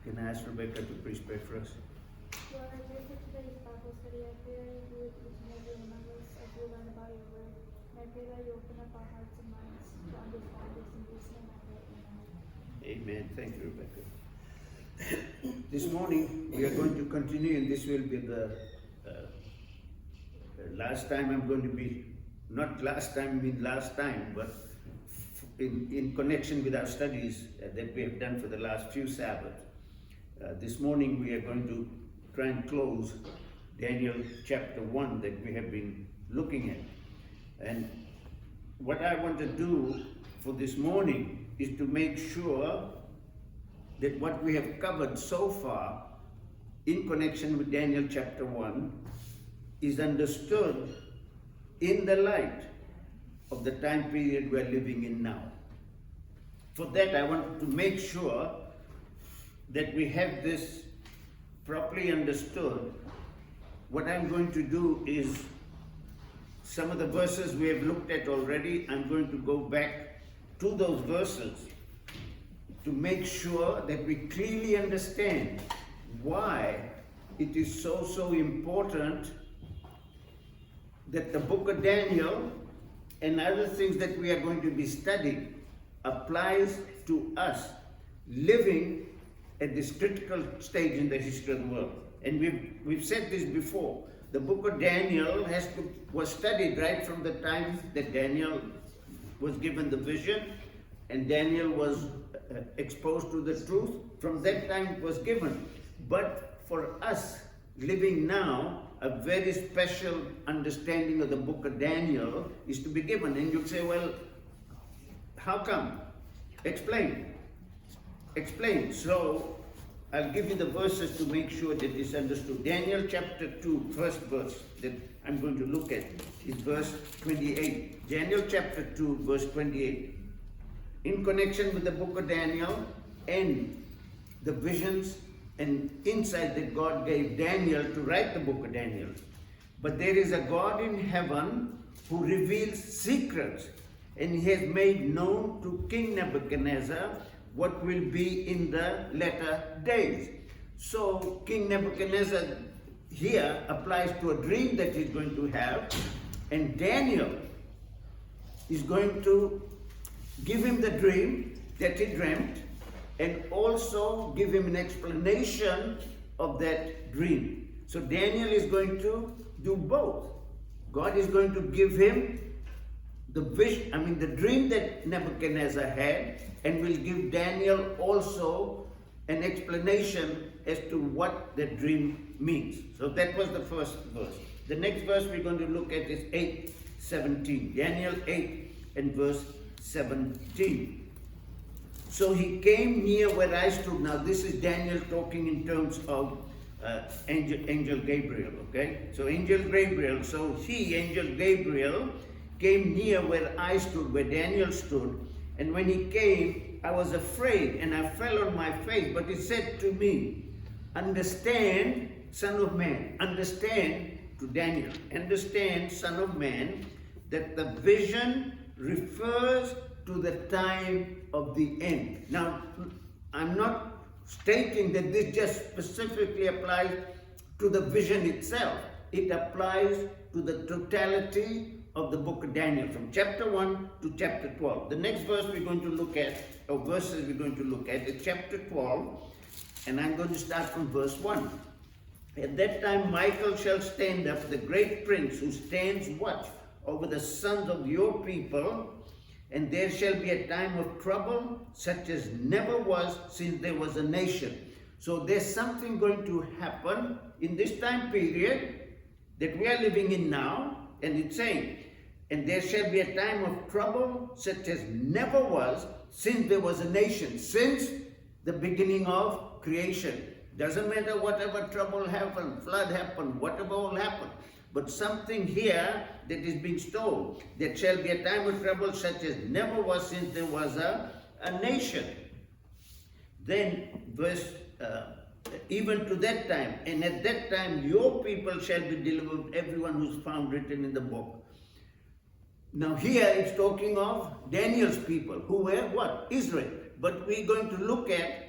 Can I ask Rebecca to please pray for us? Lord, I pray for today's Bible study. I pray that you be with each and every one of us as we learn about your word. And I pray that you open up our hearts and minds to understand this. In Jesus' name I pray. Amen. Amen. Thank you, Rebecca. This morning we are going to continue, and this will be the last time I'm going to be, not last time, but in connection with our studies that we have done for the last few Sabbaths. This morning we are going to try and close Daniel chapter 1 that we have been looking at. And what I want to do for this morning is to make sure that what we have covered so far in connection with Daniel chapter 1 is understood in the light of the time period we are living in now. For that, I want to make sure that we have this properly understood. What I'm going to do is, some of the verses we have looked at already, I'm going to go back to those verses to make sure that we clearly understand why it is so important that the book of Daniel and other things that we are going to be studying applies to us living at this critical stage in the history of the world. And we've said this before. The book of Daniel was studied right from the time that Daniel was given the vision and Daniel was exposed to the truth. From that time it was given. But for us living now, a very special understanding of the book of Daniel is to be given. And you'll say, well, how come? Explain. So I'll give you the verses to make sure that it's understood. Daniel chapter 2, first verse that I'm going to look at is verse 28. Daniel chapter 2, verse 28. In connection with the book of Daniel and the visions and insight that God gave Daniel to write the book of Daniel. But there is a God in heaven who reveals secrets, and he has made known to King Nebuchadnezzar what will be in the latter days. So King Nebuchadnezzar here applies to a dream that he's going to have, and Daniel is going to give him the dream that he dreamt and also give him an explanation of that dream. So Daniel is going to do both. God is going to give him the vision, the dream that Nebuchadnezzar had, and will give Daniel also an explanation as to what the dream means. So that was the first verse. The next verse we're going to look at is 8:17. Daniel 8 and verse 17. So he came near where I stood. Now this is Daniel talking in terms of angel Gabriel, okay? So angel Gabriel, angel Gabriel, came near where I stood, where Daniel stood. And when he came, I was afraid and I fell on my face. But he said to me, understand, son of man, understand to Daniel, understand, son of man, that the vision refers to the time of the end. Now, I'm not stating that this just specifically applies to the vision itself. It applies to the totality of the book of Daniel, from chapter 1 to chapter 12. The next verse we're going to look at, or verses we're going to look at, is chapter 12, and I'm going to start from verse 1. At that time Michael shall stand up, the great prince who stands watch over the sons of your people, and there shall be a time of trouble such as never was since there was a nation. So there's something going to happen in this time period that we are living in now, and it's saying, and there shall be a time of trouble such as never was since there was a nation, since the beginning of creation. Doesn't matter whatever trouble happened, flood happened, whatever will happen. But something here that is being told, there shall be a time of trouble such as never was since there was a nation. Then verse, even to that time, and at that time your people shall be delivered, everyone who's found written in the book. Now here it's talking of Daniel's people, who were what? Israel. But we're going to look at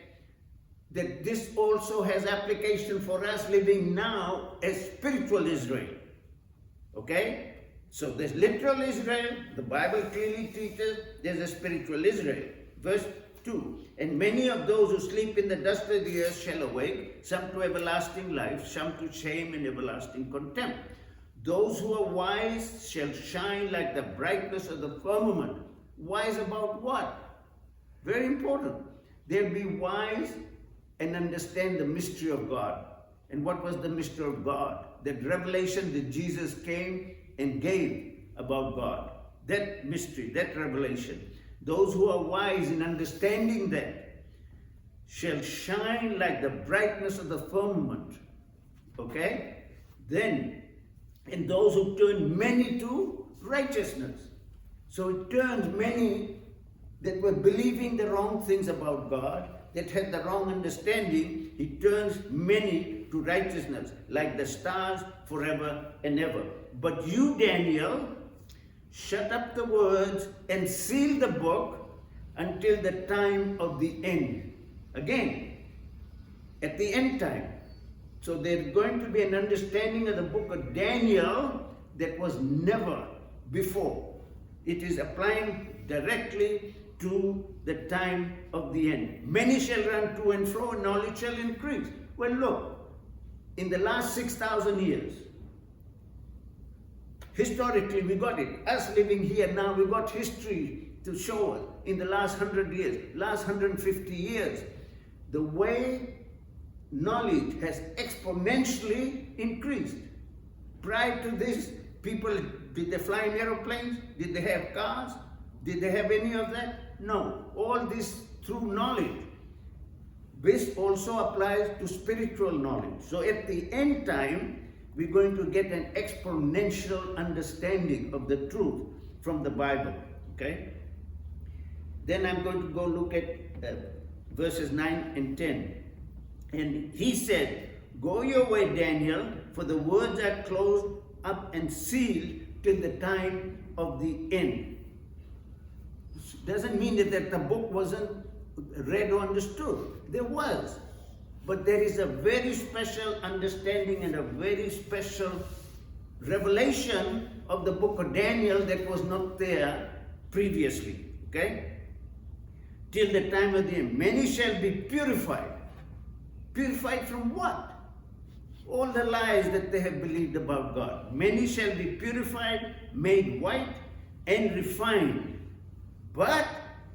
that this also has application for us living now as spiritual Israel. Okay? So there's literal Israel, the Bible clearly teaches there's a spiritual Israel. Verse 2, and many of those who sleep in the dust of the earth shall awake, some to everlasting life, some to shame and everlasting contempt. Those who are wise shall shine like the brightness of the firmament. Wise about what? Very important. They'll be wise and understand the mystery of God. And what was the mystery of God? That revelation that Jesus came and gave about God. That mystery, that revelation. Those who are wise in understanding that shall shine like the brightness of the firmament. Okay? Then, and those who turn many to righteousness. So it turns many that were believing the wrong things about God, that had the wrong understanding, he turns many to righteousness, like the stars forever and ever. But you, Daniel, shut up the words and seal the book until the time of the end. Again, at the end time. So there's going to be an understanding of the book of Daniel that was never before. It is applying directly to the time of the end. Many shall run to and fro, and knowledge shall increase. Well, look, in the last 6,000 years, historically we got it. Us living here now, we got history to show us in the last 100 years, last 150 years, the way knowledge has exponentially increased. Prior to this, people, did they fly in aeroplanes? Did they have cars? Did they have any of that? No. All this through knowledge. This also applies to spiritual knowledge. So at the end time, we're going to get an exponential understanding of the truth from the Bible. Okay? Then I'm going to go look at verses 9 and 10. And he said, go your way, Daniel, for the words are closed up and sealed till the time of the end. Doesn't mean that the book wasn't read or understood. There was. But there is a very special understanding and a very special revelation of the book of Daniel that was not there previously. Okay? Till the time of the end. Many shall be purified. Purified from what? All the lies that they have believed about God. Many shall be purified, made white, and refined. But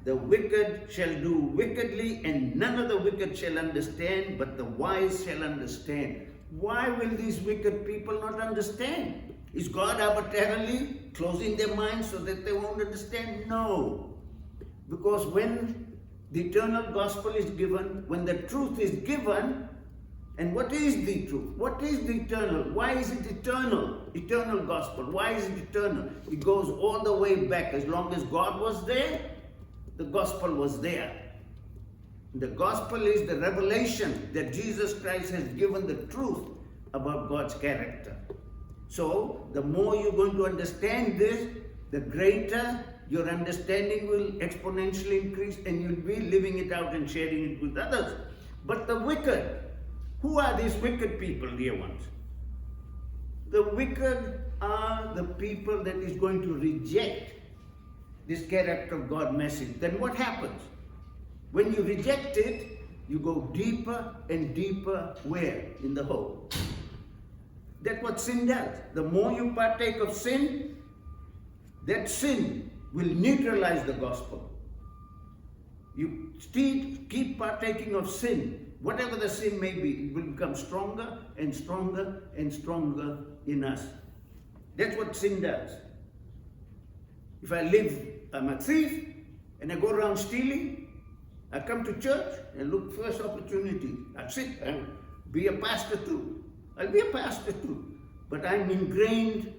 the wicked shall do wickedly, and none of the wicked shall understand, but the wise shall understand. Why will these wicked people not understand? Is God arbitrarily closing their minds so that they won't understand? No. Because when the eternal gospel is given, when the truth is given, and what is the truth? What is the eternal? Why is it eternal? Eternal gospel. Why is it eternal? It goes all the way back. As long as God was there, the gospel was there. The gospel is the revelation that Jesus Christ has given the truth about God's character. So, the more you're going to understand this, the greater your understanding will exponentially increase, and you'll be living it out and sharing it with others. But the wicked, who are these wicked people, dear ones? The wicked are the people that is going to reject this character of God message. Then what happens? When you reject it, you go deeper and deeper where? In the hole. That's what sin does. The more you partake of sin, that sin will neutralize the gospel. You still keep partaking of sin. Whatever the sin may be, it will become stronger and stronger and stronger in us. That's what sin does. If I'm a thief and I go around stealing, I come to church and look first opportunity. I sit and be a pastor too. I'll be a pastor too. But I'm ingrained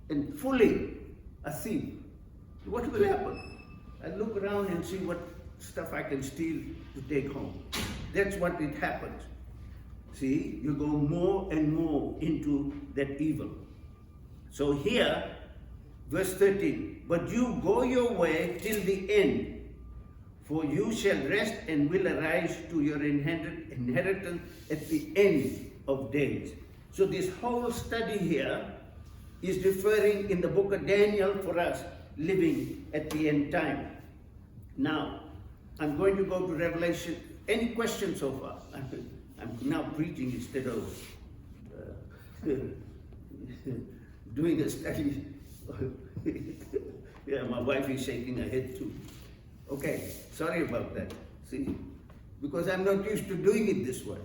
and fully a thief. What will happen? I look around and see what stuff I can steal to take home. That's what it happens. See, you go more and more into that evil. So here, verse 13, but you go your way till the end. For you shall rest and will arise to your inheritance at the end of days. So this whole study here is referring in the book of Daniel for us living at the end time. Now, I'm going to go to Revelation. Any questions so far? I'm now preaching instead of doing a study. Yeah, my wife is shaking her head too. Okay, sorry about that. See, because I'm not used to doing it this way.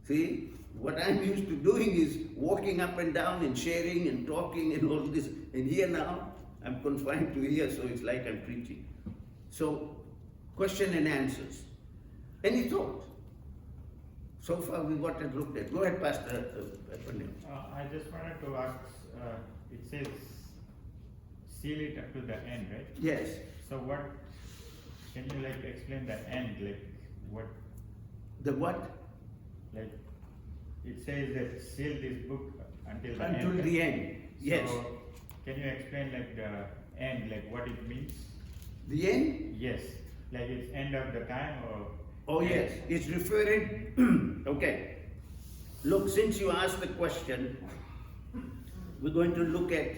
See, what I'm used to doing is walking up and down and sharing and talking and all this. And here now, I'm confined to here, so it's like I'm preaching. So, question and answers. Any thoughts? So far, we what have looked at. Go ahead, Pastor Pandit. I just wanted to ask, it says, seal it up to the end, right? Yes. So what, can you like explain the end, like what? The what? Like, it says that seal this book until the end. Until the end, yes. So, can you explain like the end, like what it means? The end? Yes, like it's end of the time or? Oh yes, it's referring, okay. Look, since you asked the question, we're going to look at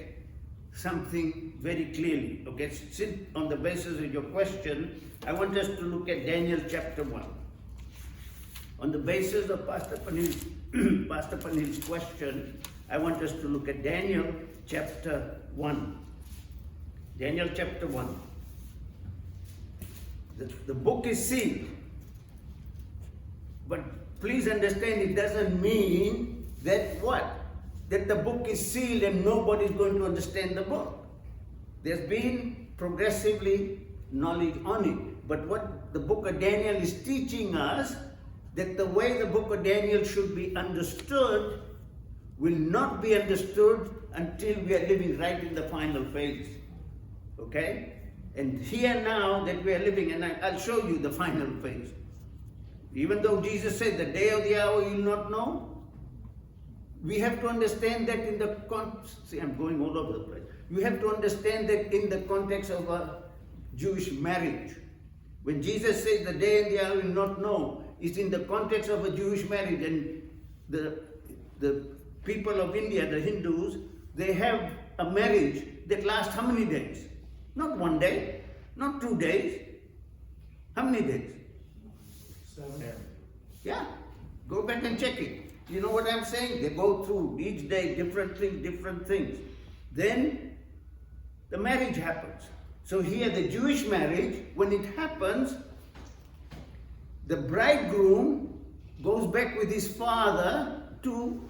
something very clearly, okay? Since on the basis of your question, I want us to look at Daniel chapter 1. On the basis of Pastor Panil's question, I want us to look at Daniel chapter 1. Daniel chapter 1. The book is sealed. But please understand, it doesn't mean that what? That the book is sealed and nobody is going to understand the book. There's been progressively knowledge on it. But what the book of Daniel is teaching us, that the way the book of Daniel should be understood will not be understood until we are living right in the final phase. Okay? And here now that we are living, and I'll show you the final phase. Even though Jesus said the day or the hour you will not know, we have to understand that in the see, I'm going all over the place. You have to understand that in the context of a Jewish marriage. When Jesus says the day and the hour you will not know, it's in the context of a Jewish marriage. And the people of India, the Hindus, they have a marriage that lasts how many days? Not 1 day, not 2 days. How many days? 7. Yeah, go back and check it. You know what I'm saying? They go through each day different things. Then the marriage happens. So here the Jewish marriage, when it happens, the bridegroom goes back with his father to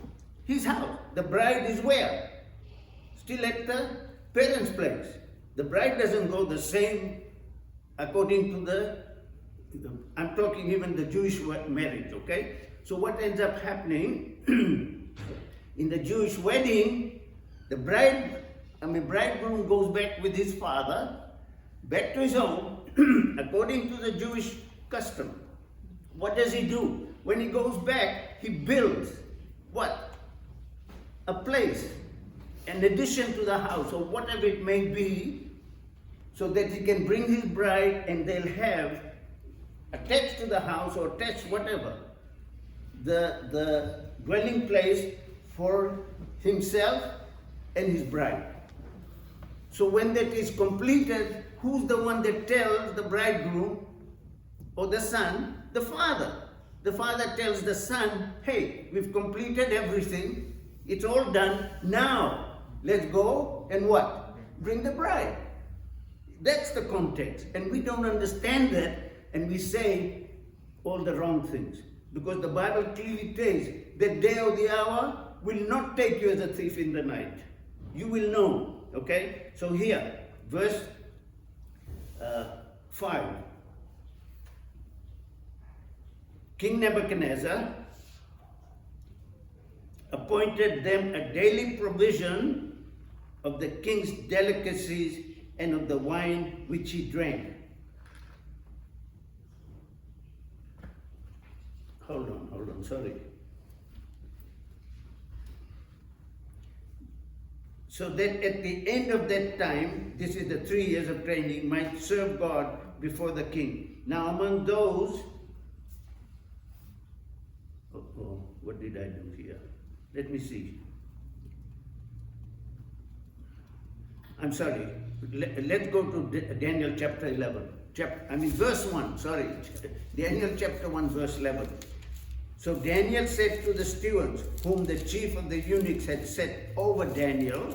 his house. The bride is where? Still at the parents' place. The bride doesn't go the same according to I'm talking even the Jewish marriage, okay? So what ends up happening in the Jewish wedding, the bridegroom goes back with his father, back to his home, according to the Jewish custom. What does he do? When he goes back, he builds what? A place, an addition to the house, or whatever it may be, so that he can bring his bride and they'll have attached to the house or attached whatever, the dwelling place for himself and his bride. So when that is completed, who's the one that tells the bridegroom or the son? The father. The father tells the son, hey, we've completed everything. It's all done. Now, let's go and what? Bring the bride. That's the context. And we don't understand that, and we say all the wrong things. Because the Bible clearly tells the day or the hour will not take you as a thief in the night. You will know. Okay? So here, verse 5. King Nebuchadnezzar appointed them a daily provision of the king's delicacies and of the wine which he drank. Hold on, sorry. So that at the end of that time, this is the 3 years of training, might serve God before the king. Now among those, what did I do here? Let me see. I'm sorry. Let's go to Daniel chapter 11. Verse 1, sorry. Daniel chapter 1, verse 11. So Daniel said to the stewards, whom the chief of the eunuchs had set over Daniel,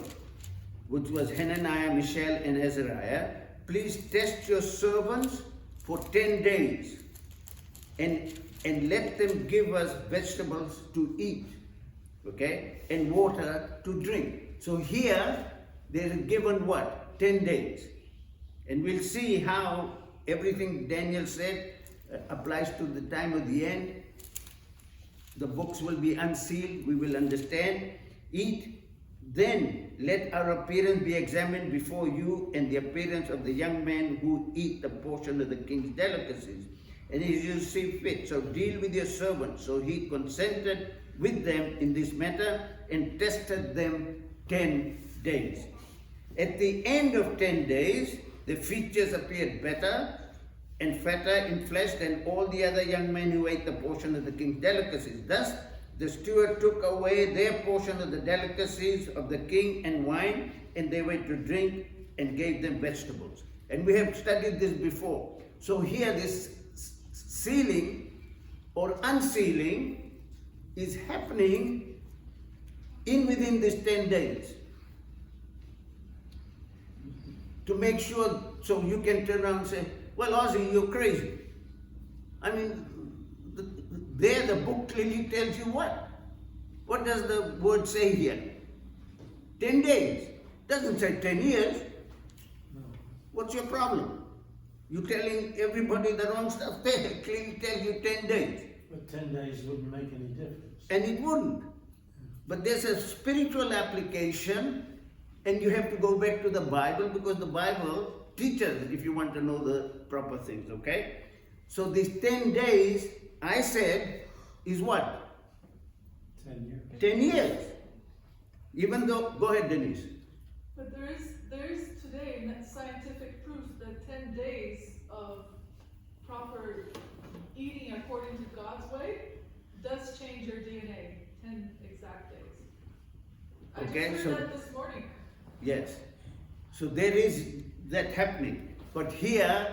which was Hananiah, Mishael, and Azariah, please test your servants for 10 days and let them give us vegetables to eat, okay, and water to drink. So here, they're given what? 10 days. And we'll see how everything Daniel said applies to the time of the end. The books will be unsealed, we will understand. Eat, then let our appearance be examined before you and the appearance of the young men who eat the portion of the king's delicacies. And as you see fit, so deal with your servants. So he consented with them in this matter and tested them 10 days. At the end of 10 days, the features appeared better and fatter in flesh than all the other young men who ate the portion of the king's delicacies. Thus, the steward took away their portion of the delicacies of the king and wine, and they went to drink and gave them vegetables. And we have studied this before. So here this sealing or unsealing is happening within these 10 days. To make sure, so you can turn around and say, well, Ozzie, you're crazy. I mean, there the book clearly tells you what? What does the word say here? 10 days. Doesn't say 10 years. No. What's your problem? You're telling everybody the wrong stuff. They clearly tell you 10 days. But 10 days wouldn't make any difference. And it wouldn't. But there's a spiritual application, and you have to go back to the Bible, because the Bible teaches if you want to know the proper things, okay? So these 10 days, I said, is what? 10 years. 10 years. Even though, go ahead, Denise. But there is today scientific proof that 10 days of proper eating according to God's way does change your DNA. 10 exact days. I Okay, just so- heard that this morning. Yes. So there is that happening. But here,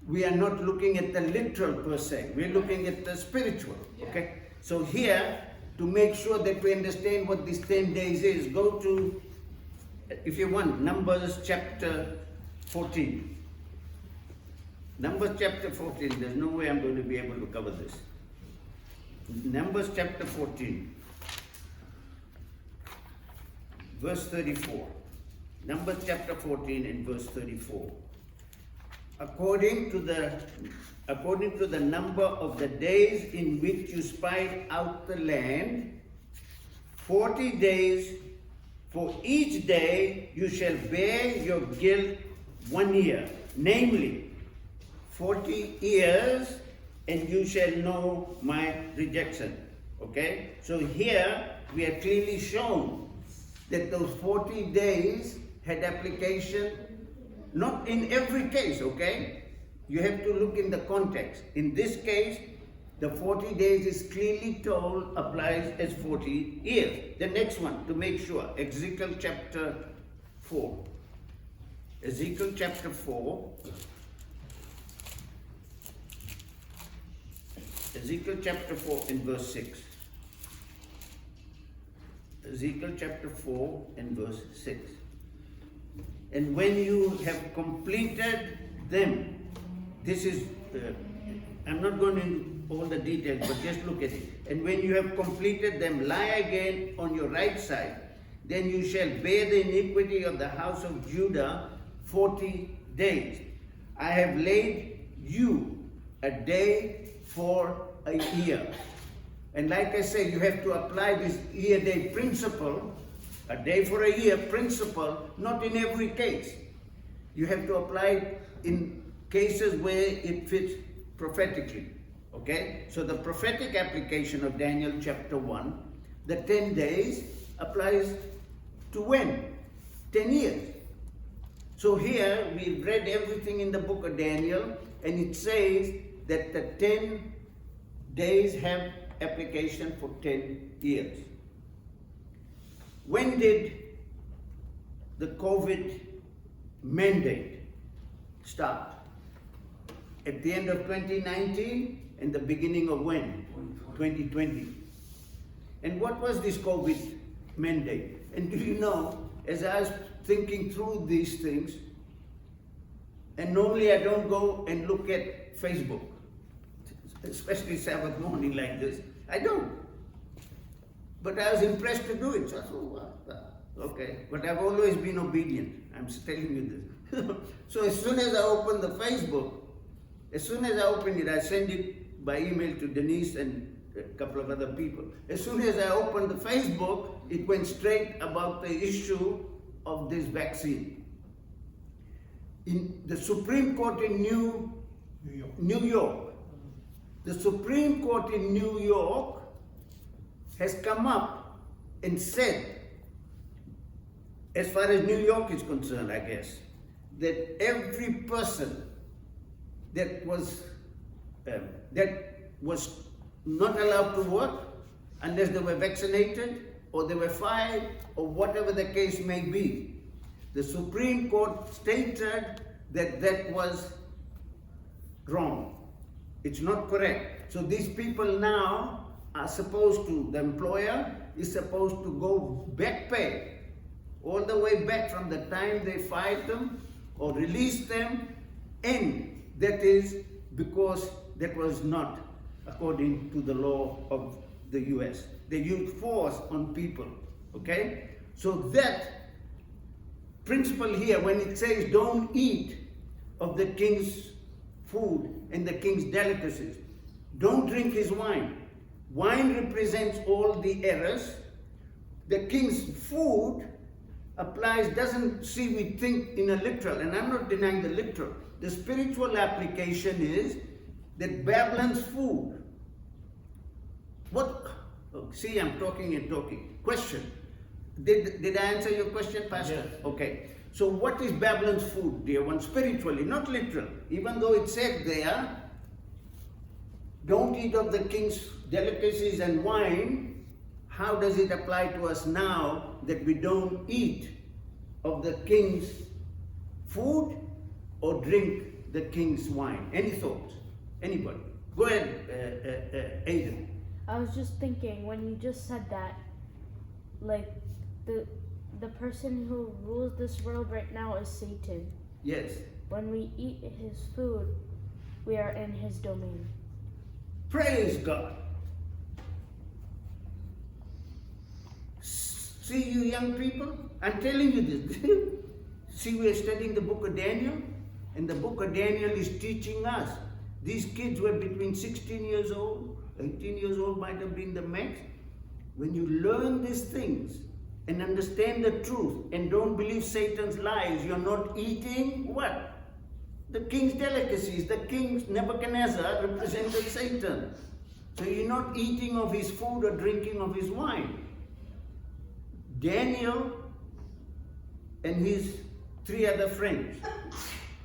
we are not looking at the literal per se. We're looking at the spiritual. Okay? So here, to make sure that we understand what these 10 days is, go to, if you want, Numbers chapter 14. Numbers chapter 14. There's no way I'm going to be able to cover this. Numbers chapter 14. Verse 34. Numbers chapter 14 and verse 34. According to the number of the days in which you spied out the land, 40 days, for each day you shall bear your guilt 1 year, namely 40 years, and you shall know my rejection. Okay? So here we are clearly shown that those 40 days had application, not in every case, okay? You have to look in the context. In this case, the 40 days is clearly told applies as 40 years. The next one, to make sure, Ezekiel chapter 4. Ezekiel chapter 4. Ezekiel chapter 4 and verse 6. Ezekiel chapter 4 and verse 6. And when you have completed them, this is, I'm not going into all the details, but just look at it. And when you have completed them, lie again on your right side. Then you shall bear the iniquity of the house of Judah 40 days. I have laid you a day for a year. And like I say, you have to apply this year-day principle, a day for a year principle, not in every case. You have to apply it in cases where it fits prophetically. Okay? So the prophetic application of Daniel chapter 1, the 10 days applies to when? 10 years. So here we've read everything in the book of Daniel, and it says that the 10 days have application for 10 years. When did the COVID mandate start? At the end of 2019 and the beginning of when? 2020. And what was this COVID mandate? And do you know, as I was thinking through these things, and normally I don't go and look at Facebook, especially Sabbath morning like this. I don't. But I was impressed to do it. So I thought, well, okay. But I've always been obedient. I'm telling you this. So as soon as I opened the Facebook, as soon as I opened it, I sent it by email to Denise and a couple of other people. As soon as I opened the Facebook, it went straight about the issue of this vaccine. In the Supreme Court in New York, the Supreme Court in New York has come up and said, as far as New York is concerned, I guess, that every person that was not allowed to work unless they were vaccinated or they were fired or whatever the case may be, the Supreme Court stated that that was wrong. It's not correct. So these people now are supposed to, the employer is supposed to go back pay all the way back from the time they fired them or released them, and that is because that was not according to the law of the US. They used force on people, okay? So that principle here, when it says don't eat of the king's food and the king's delicacies, don't drink his wine. Wine represents all the errors. The king's food applies, doesn't see, we think in a literal, and I'm not denying the literal. The spiritual application is that Babylon's food, what, oh, see, I'm talking and talking. Question, did I answer your question, Pastor? Yes. Okay, so what is Babylon's food, dear one? Spiritually, not literal. Even though it said there, don't eat of the king's delicacies and wine, how does it apply to us now that we don't eat of the king's food or drink the king's wine? Any thoughts? Anybody? Go ahead, Aiden. I was just thinking, when you just said that, like, the person who rules this world right now is Satan. Yes. When we eat his food, we are in his domain. Praise God. See, you young people, I'm telling you this. See, we are studying the book of Daniel, and the book of Daniel is teaching us. These kids were between 16 years old, 18 years old might have been the max. When you learn these things and understand the truth and don't believe Satan's lies, you're not eating what? The king's delicacies. The king's Nebuchadnezzar represented Satan. So you're not eating of his food or drinking of his wine. Daniel and his 3 other friends,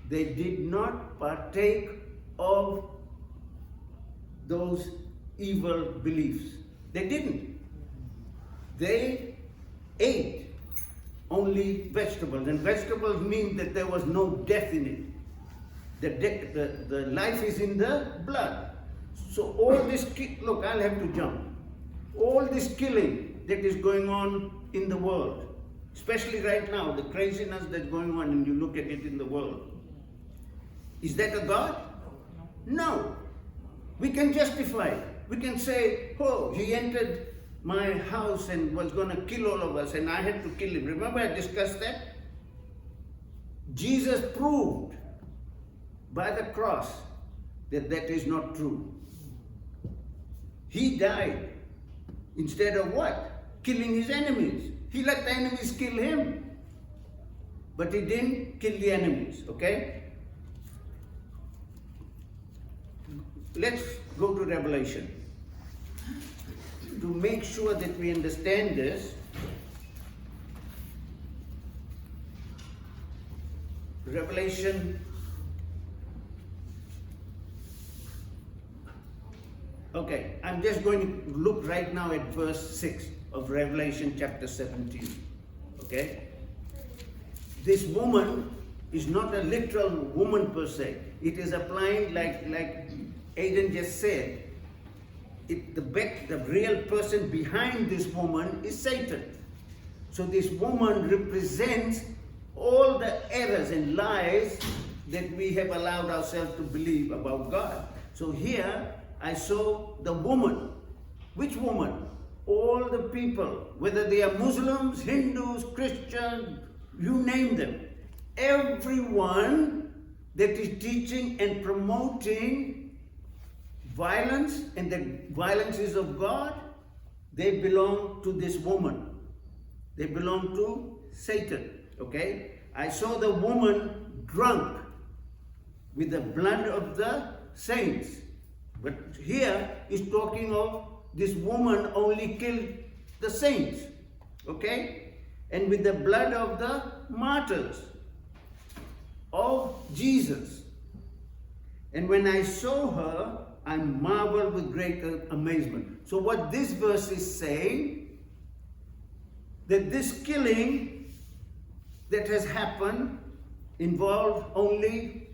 they did not partake of those evil beliefs. They didn't. They ate only vegetables, and vegetables mean that there was no death in it. The life is in the blood. So all this, look, I'll have to jump. All this killing that is going on in the world, especially right now, the craziness that's going on, and you look at it in the world, is that a God? No. We can justify it. We can say, oh, he entered my house and was going to kill all of us, and I had to kill him. Remember I discussed that? Jesus proved by the cross that that is not true. He died instead of what? Killing his enemies. He let the enemies kill him, but he didn't kill the enemies, okay? Let's go to Revelation. To make sure that we understand this, Revelation Okay, I'm just going to look right now at verse 6 of Revelation chapter 17. Okay? This woman is not a literal woman per se. It is applying like Aidan just said. The real person behind this woman is Satan. So this woman represents all the errors and lies that we have allowed ourselves to believe about God. So here I saw the woman. Which woman? All the people, whether they are Muslims, Hindus, Christians, you name them. Everyone that is teaching and promoting violence, and the violence is of God, they belong to this woman. They belong to Satan. Okay? I saw the woman drunk with the blood of the saints. But here is talking of this woman only killed the saints. Okay? And with the blood of the martyrs of Jesus. And when I saw her, I marveled with great amazement. So what this verse is saying, that this killing that has happened involved only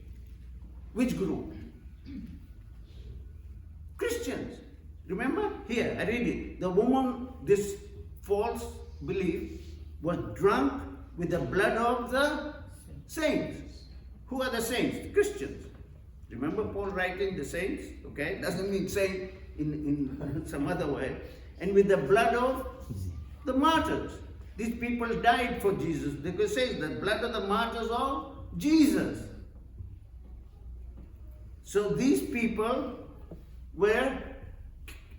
which group? Christians. Remember? Here, I read it. The woman, this false belief, was drunk with the blood of the saints. Who are the saints? Christians. Remember Paul writing the saints? Okay? Doesn't mean saint in some other way. And with the blood of the martyrs. These people died for Jesus. Because it says the blood of the martyrs of Jesus. So these people were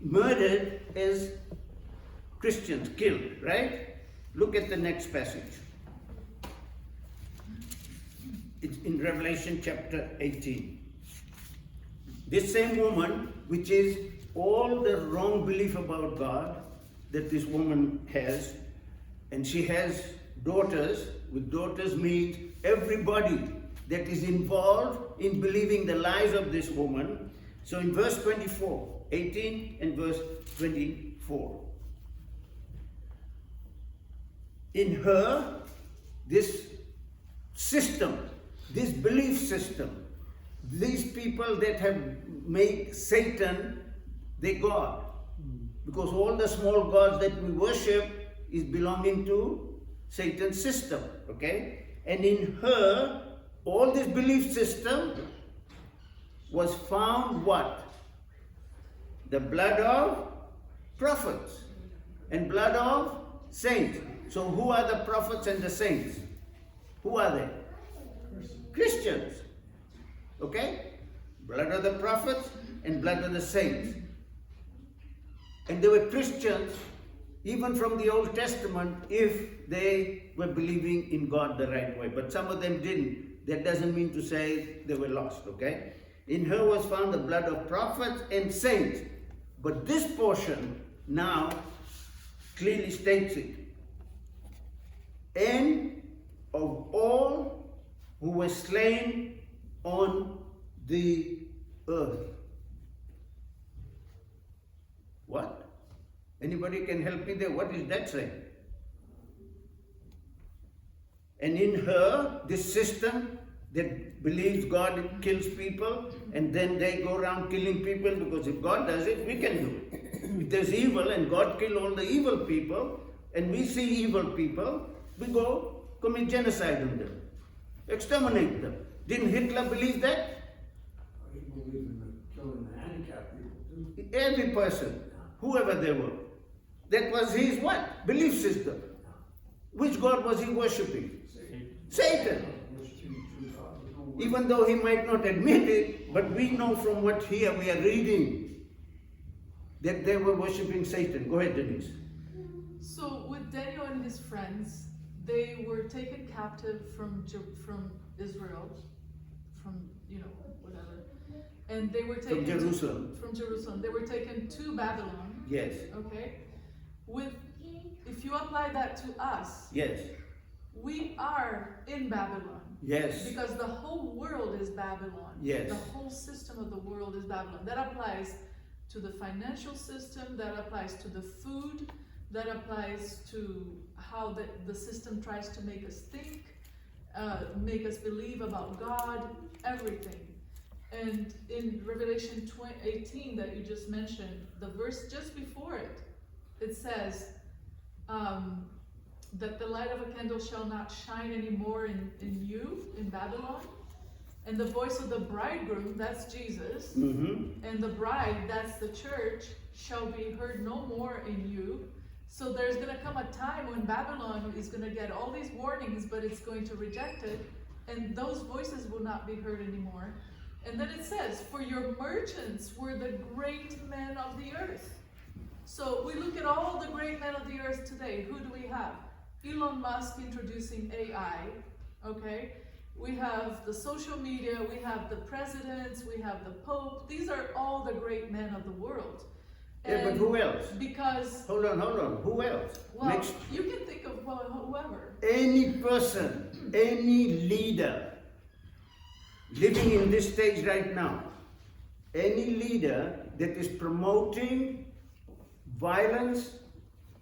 murdered as Christians, killed, right? Look at the next passage. It's in Revelation chapter 18. This same woman, which is all the wrong belief about God that this woman has, and she has daughters. With daughters means everybody that is involved in believing the lies of this woman. So in verse 24, 18 and verse 24. In her, this system, this belief system, these people that have made Satan their God. Because all the small gods that we worship is belonging to Satan's system. Okay? And in her, all this belief system was found what? The blood of prophets and blood of saints. So who are the prophets and the saints? Who are they? Christians. Okay? Blood of the prophets and blood of the saints. And they were Christians even from the Old Testament if they were believing in God the right way. But some of them didn't. That doesn't mean to say they were lost. Okay? In her was found the blood of prophets and saints. But this portion now clearly states it. And of all who were slain on the earth. What? Anybody can help me there? What is that saying? And in her, this system that believes God kills people, and then they go around killing people, because if God does it, we can do it. If there's evil and God killed all the evil people, and we see evil people, we go commit genocide on them, exterminate them. Didn't Hitler believe that? He believed in killing the handicapped people too. Every person, whoever they were. That was his what? Belief system. Which God was he worshipping? Satan. Even though he might not admit it, but we know from what here we are reading that they were worshipping Satan. Go ahead, Denise. So with Daniel and his friends, they were taken captive from Israel, from whatever, and they were taken From Jerusalem. from Jerusalem. They were taken to Babylon. Yes. Okay, if you apply that to us, Yes. we are in Babylon. Yes. Because the whole world is Babylon. Yes. The whole system of the world is Babylon. That applies to the financial system, that applies to the food, that applies to how the system tries to make us think, make us believe about God, everything. And in Revelation 18 that you just mentioned, the verse just before it, it says that the light of a candle shall not shine anymore in you, in Babylon. And the voice of the bridegroom, that's Jesus, and the bride, that's the church, shall be heard no more in you. So there's going to come a time when Babylon is going to get all these warnings, but it's going to reject it, and those voices will not be heard anymore. And then it says, for your merchants were the great men of the earth. So we look at all the great men of the earth today. Who do we have? Elon Musk introducing AI, okay? We have the social media, we have the presidents, we have the Pope. These are all the great men of the world. Yeah, but who else? Because... Hold on. Who else? Well, Next. you can think of whoever. Any person, any leader living in this stage right now, any leader that is promoting violence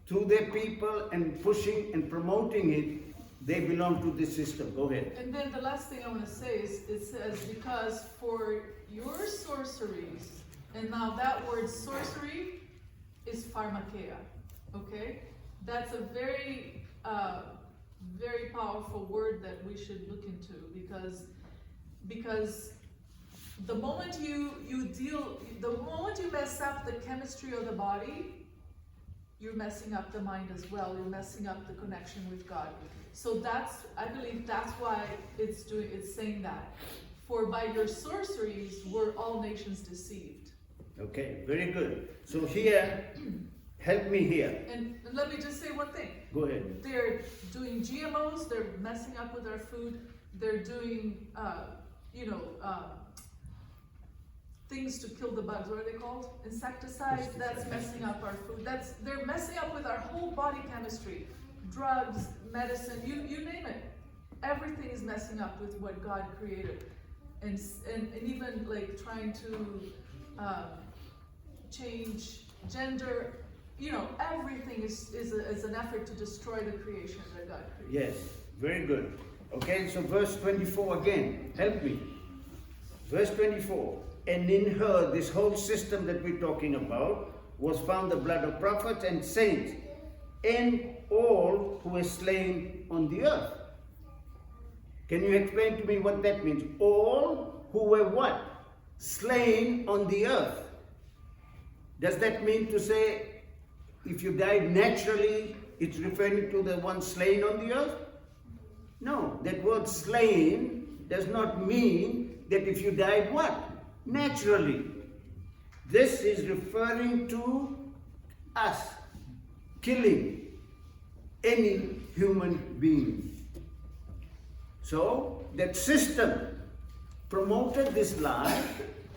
to their people and pushing and promoting it, they belong to this system. Go ahead. And then the last thing I want to say is, it says, because for your sorceries, and now that word sorcery is pharmakeia, okay? That's a very, very powerful word that we should look into, because the moment the moment you mess up the chemistry of the body, you're messing up the mind as well. You're messing up the connection with God. So I believe that's why it's saying that. For by your sorceries were all nations deceived. Okay, very good. So here, help me here. And let me just say one thing. Go ahead. They're doing GMOs, they're messing up with our food, they're doing, things to kill the bugs. What are they called? Insecticides. That's messing up our food. They're messing up with our whole body chemistry. Drugs, medicine, you name it. Everything is messing up with what God created. And even like trying to change gender, everything is an effort to destroy the creation that God created. Yes, very good. Okay, so verse 24 again. Help me. Verse 24. And in her, this whole system that we're talking about, was found the blood of prophets and saints, and all who were slain on the earth. Can you explain to me what that means? All who were what? Slain on the earth. Does that mean to say, if you died naturally, it's referring to the one slain on the earth? No, that word slain does not mean that if you died what? Naturally. This is referring to us killing any human being. So that system promoted this lie,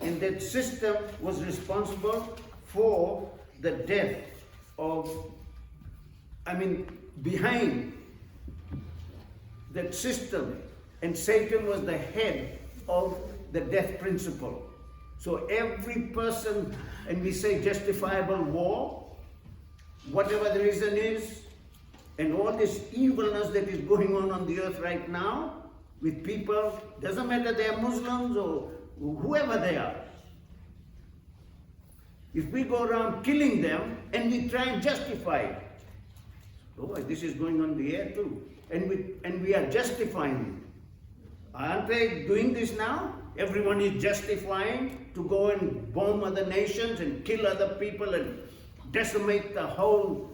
and that system was responsible for the death behind that system, and Satan was the head of the death principle. So every person, and we say justifiable war, whatever the reason is, and all this evilness that is going on the earth right now, with people, doesn't matter they are Muslims or whoever they are. If we go around killing them and we try and justify it, oh, this is going on the air too, and we are justifying it. Aren't they doing this now? Everyone is justifying to go and bomb other nations and kill other people and decimate the whole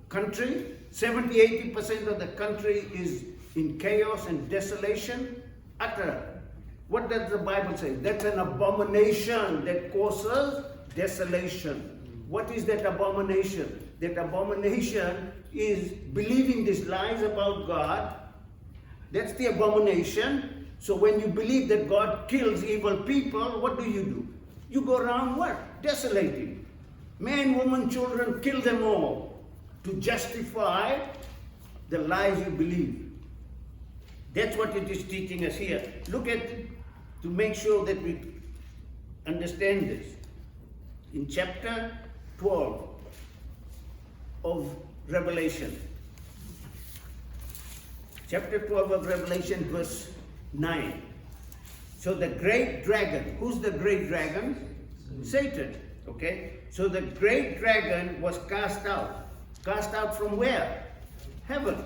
country. 70-80% of the country is in chaos and desolation. Utter. What does the Bible say? That's an abomination that causes desolation. What is that abomination? That abomination is believing these lies about God. That's the abomination. So when you believe that God kills evil people, what do? You go around what? Desolating. Man, woman, children, kill them all to justify the lies you believe. That's what it is teaching us here. Look at, to make sure that we understand this. in chapter 12 of Revelation. Chapter 12 of Revelation, verse 9. So the great dragon, who's the great dragon? Satan. Okay? So the great dragon was cast out. Cast out from where? Heaven.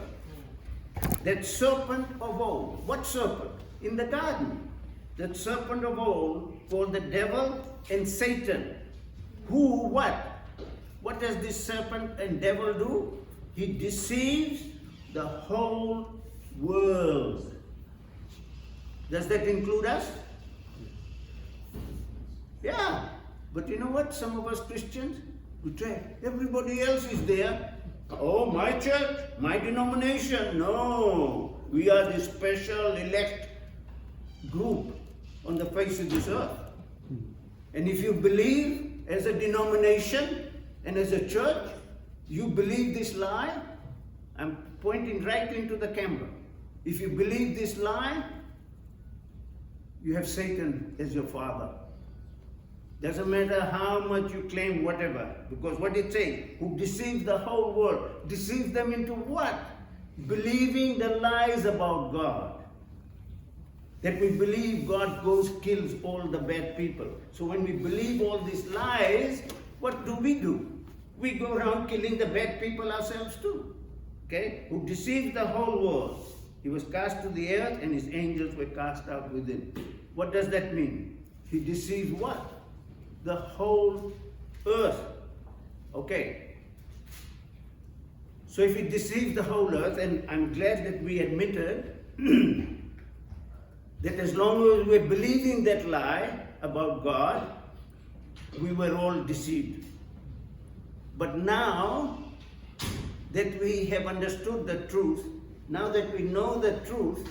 That serpent of old. What serpent? In the garden. That serpent of old called the devil and Satan. Who, what? What does this serpent and devil do? He deceives the whole world. Does that include us? Yeah. But you know what? Some of us Christians, we try. Everybody else is there. Oh, my church, my denomination. No. We are the special elect group on the face of this earth. And if you believe as a denomination and as a church, you believe this lie, I'm pointing right into the camera. If you believe this lie, you have Satan as your father. Doesn't matter how much you claim whatever, because what it says, who deceives the whole world, deceives them into what? Believing the lies about God. That we believe God goes, kills all the bad people. So when we believe all these lies, what do? We go around killing the bad people ourselves too. Okay? Who deceives the whole world. He was cast to the earth and his angels were cast out with him. What does that mean? He deceives what? The whole earth. Okay. So if he deceives the whole earth, and I'm glad that we admitted that as long as we're believing that lie about God, we were all deceived. But now that we have understood the truth, now that we know the truth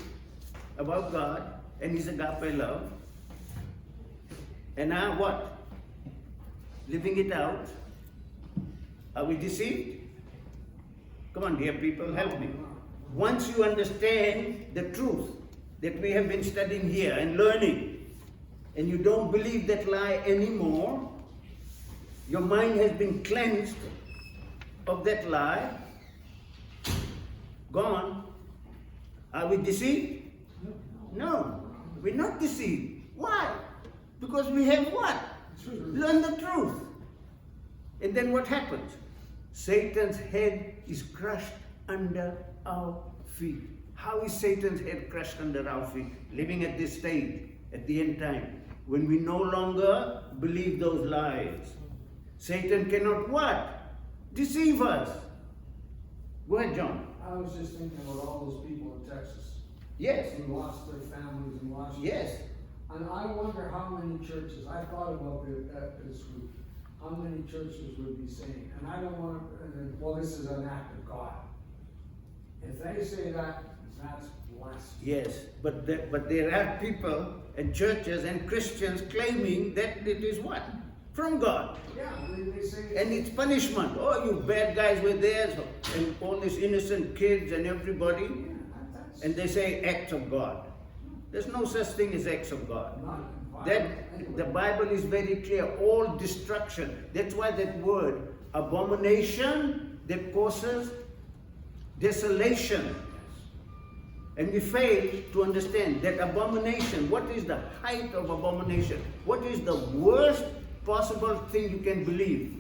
about God and His agape love, and now what? Living it out, are we deceived? Come on, dear people, help me. Once you understand the truth that we have been studying here and learning, and you don't believe that lie anymore, your mind has been cleansed of that lie, gone. Are we deceived? No, we're not deceived. Why? Because we have what? Learn the truth. And then what happens? Satan's head is crushed under our feet. How is Satan's head crushed under our feet? Living at this stage, at the end time, when we no longer believe those lies. Satan cannot what? Deceive us. Go ahead, John. I was just thinking about all those people in Texas. Yes. Who lost their families and lost. Yes. And I wonder how many churches, I thought about this week, how many churches would be saying, and I don't want to, well, this is an act of God. If they say that, that's blasphemy. Yes, but there are people and churches and Christians claiming that it is what? From God. Yeah, they say. And it's punishment. Oh, you bad guys were there, and all these innocent kids and everybody. Yeah, that's And they say acts of God. There's no such thing as acts of God. not That anyway. the Bible is very clear. All destruction. That's why that word abomination that causes desolation. And we fail to understand that abomination. What is the height of abomination? What is the worst possible thing you can believe?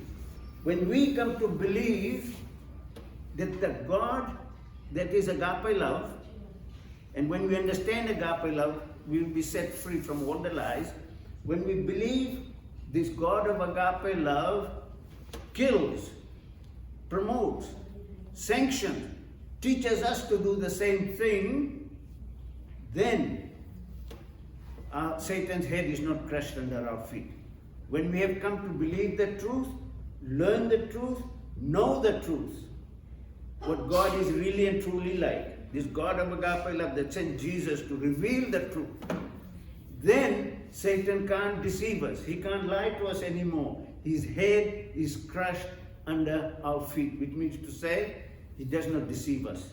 When we come to believe that the God that is agape love, and when we understand agape love, we will be set free from all the lies. When we believe this God of agape love kills, promotes, sanctions, teaches us to do the same thing, then Satan's head is not crushed under our feet. When we have come to believe the truth, learn the truth, know the truth, what God is really and truly like, this God of agape love that sent Jesus to reveal the truth, then Satan can't deceive us. He can't lie to us anymore. His head is crushed under our feet, which means to say, he does not deceive us.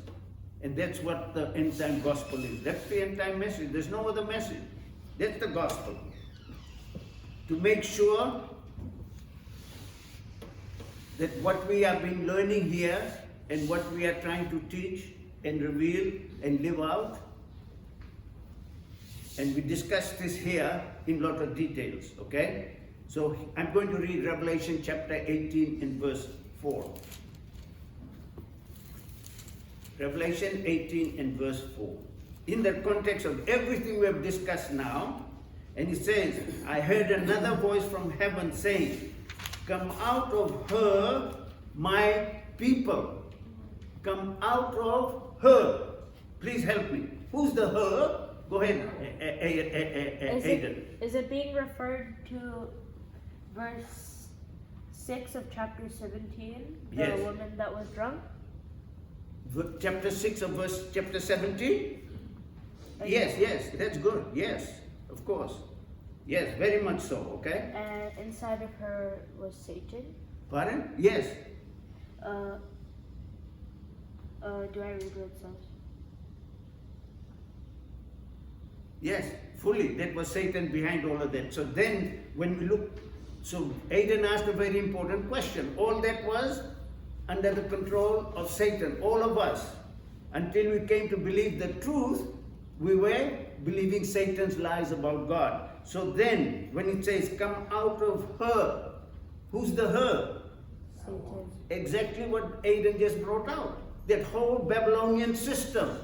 And that's what the end time gospel is. That's the end time message. There's no other message. That's the gospel. To make sure that what we have been learning here and what we are trying to teach and reveal and live out. And we discussed this here in a lot of details, okay? So I'm going to read Revelation chapter 18 and verse 4. Revelation 18 and verse 4. In the context of everything we have discussed now, and it says, I heard another voice from heaven saying, come out of her, my people. Come out of her. Please help me. Who's the her? Go ahead, Aiden. Is it being referred to verse 6 of chapter 17? The Yes. woman that was drunk? Chapter 6 of verse chapter 17? Yes, that's good. Yes, of course. Yes, very much so, okay? And inside of her was Satan. Pardon? Yes. Do I read what it says? Yes, fully. That was Satan behind all of that. So then, when we look, so Aiden asked a very important question. All that was under the control of Satan, all of us. Until we came to believe the truth, we were believing Satan's lies about God. So then, when it says, come out of her, who's the her? Satan. Exactly what Aiden just brought out. That whole Babylonian system.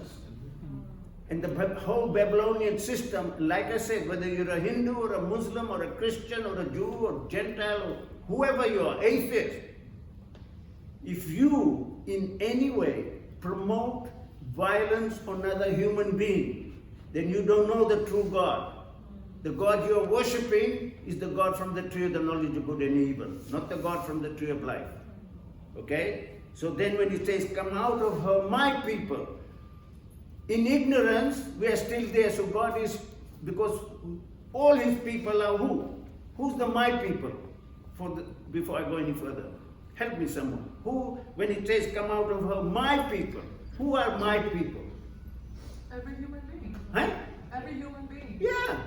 And the whole Babylonian system, like I said, whether you're a Hindu or a Muslim or a Christian or a Jew or Gentile or whoever you are, atheist, if you in any way promote violence on another human being, then you don't know the true God. The God you're worshipping is the God from the tree of the knowledge of good and evil, not the God from the tree of life. Okay? So then when it says, come out of her, my people, in ignorance, we are still there. So God is, because all his people are who? Who's the my people? Before I go any further. Help me someone. Who, when it says come out of her, my people, who are my people? Every human being. Huh? Every human being. Yeah.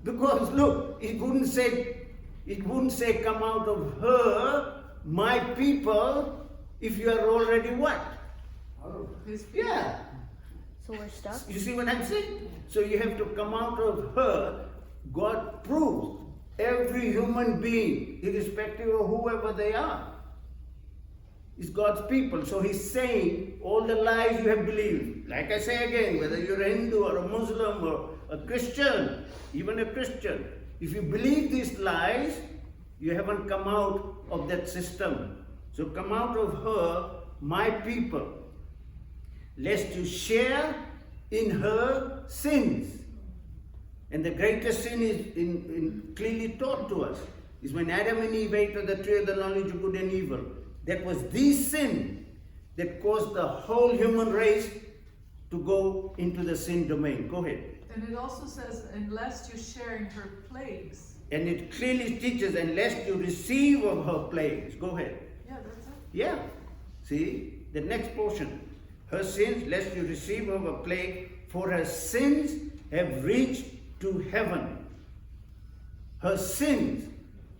Because look, it wouldn't say come out of her, my people, if you are already what? His people. Yeah. So we're stuck? You see what I'm saying? So you have to come out of her. God proves every human being, irrespective of whoever they are, is God's people. So he's saying all the lies you have believed. Like I say again, whether you're a Hindu or a Muslim or a Christian, even a Christian, if you believe these lies, you haven't come out of that system. So come out of her, my people, lest you share in her sins. And the greatest sin is clearly taught to us, is when Adam and Eve ate of the tree of the knowledge of good and evil. That was the sin that caused the whole human race to go into the sin domain. Go ahead. And it also says, unless you share in her plagues. And it clearly teaches, unless you receive of her plagues. Go ahead. Yeah, that's it. Yeah. See, the next portion. Her sins, lest you receive of a plague, for her sins have reached to heaven. Her sins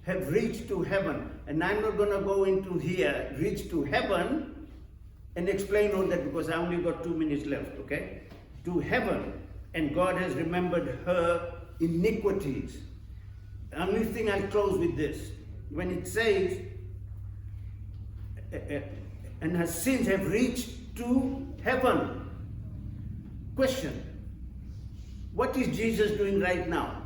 have reached to heaven. And I'm not going to go into here, reach to heaven, and explain all that because I only got 2 minutes left, okay? To heaven. And God has remembered her iniquities. The only thing I'll close with this. When it says, and her sins have reached to heaven. Question. What is Jesus doing right now?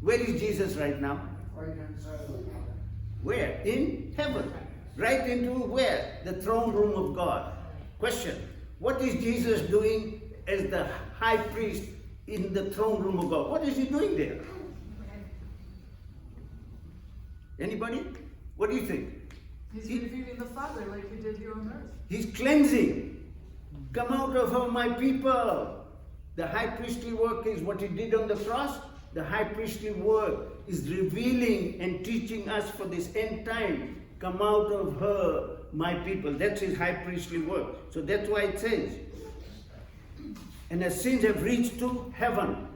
Where is Jesus right now? Right hand side of the Father. Where? In heaven. Right into where? The throne room of God. Question. What is Jesus doing as the high priest in the throne room of God? What is he doing there? Anybody? What do you think? He's revealing the Father like he did here on earth. He's cleansing. Come out of her, my people. The high priestly work is what he did on the cross. The high priestly work is revealing and teaching us for this end time. Come out of her, my people. That's his high priestly work. So that's why it says, and her sins have reached to heaven.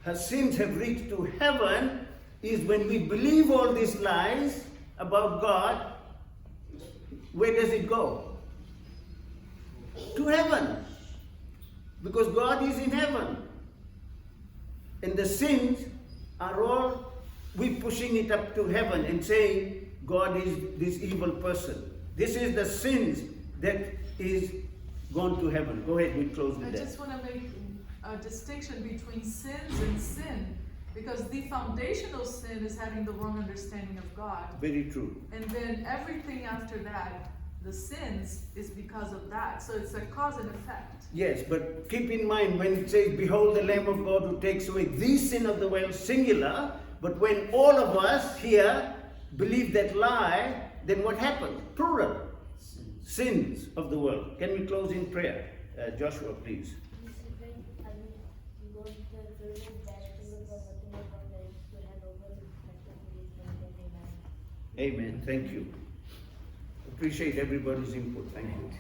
Her sins have reached to heaven is when we believe all these lies about God where does it go? To heaven. Because God is in heaven. And the sins are all, we pushing it up to heaven and saying God is this evil person. This is the sins that is gone to heaven. Go ahead, we close I with that. just want to make a distinction between sins and sin, because the foundational sin is having the wrong understanding of God. Very true. And then everything after that, the sins, is because of that. So it's a cause and effect. Yes, but keep in mind when it says, behold the Lamb of God who takes away the sin of the world, singular, but when all of us here believe that lie, then what happens? Plural. Sins of the world. Can we close in prayer? Joshua, please. Amen. Thank you. Appreciate everybody's input. Thank you.